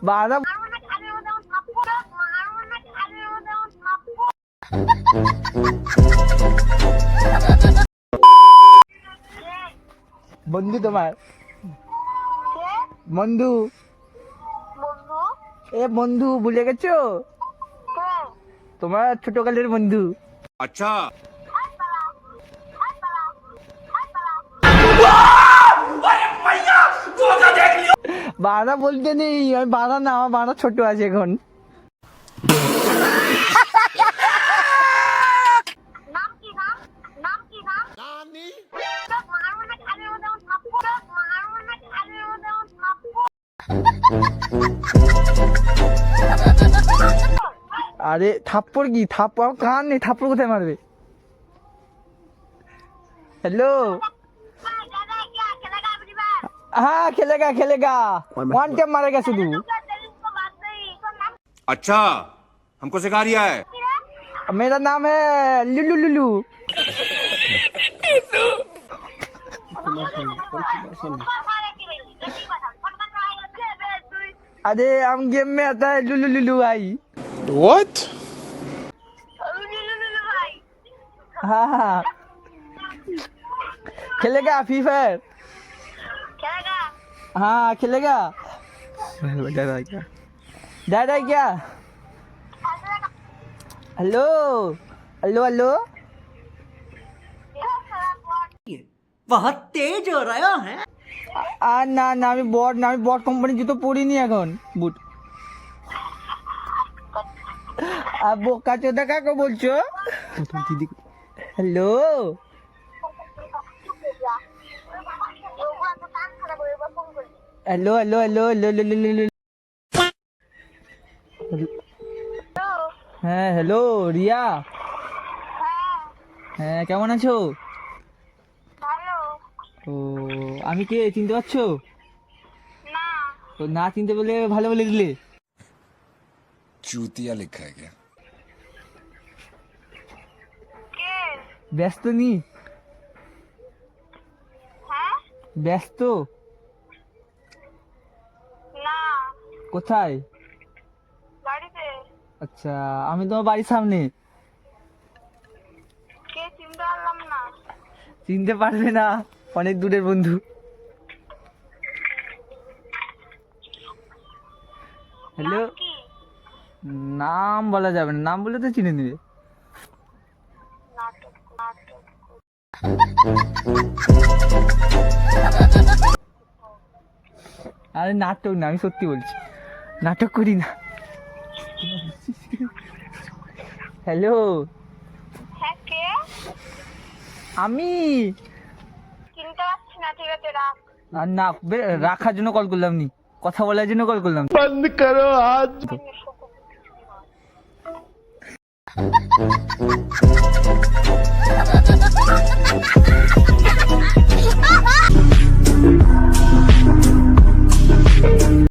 বাধা বন্ধু তোমার বন্ধু এ বন্ধু ভুলে গেছো তোমার ছোটকালের বন্ধু। अच्छा বাধা বলতে নেই, আমি বাধা না, আমার বাধা ছোট আছে এখন। আরে থাপ্পড় কি থাপ্পড় কান নেই, থাপ্পড় কোথায় মারবে? हेलो हाँ खेलेगा खेलेगा वन टाइम मारेगा शुद्ध। अच्छा हमको सिखा रिया है। मेरा नाम है लुलू लुलू। अरे हम गेम में आता है लुलू लुलू भाई। What? हाँ हाँ खेलेगा फ्री फायर। हाँ खेलेगा। डर है क्या? हेलो हेलो हेलो बहुत तेज हो रहा है। আর না না আমি বট কোম্পানির জুতো পরিনি এখন বুট। আর বোকা চোদা কাকে বলছো? Hello hello hello hello hello hello. হ্যাঁ হ্যালো রিয়া, হ্যাঁ কেমন আছো? ও আমি কে চিনতে পারছো? তো না চিনতে বলে ভালো বলে দিলে। चूतिया लिखा है क्या? ব্যস্ত নি? ব্যস্ত? কোথায়? আচ্ছা আমি তোমার বাড়ির সামনে। চিনতে পারবে না, অনেক দূরের বন্ধু। হ্যালো নাম বলা যাবে না, নাম বলে তো চিনে নেবে। আরে নাটক না, আমি সত্যি বলছি, নাটক করি না। হ্যালো আমি আর না রাখার জন্য কল করলাম নি, কথা বলার জন্য কল করলাম। বন্ধ করো আজ।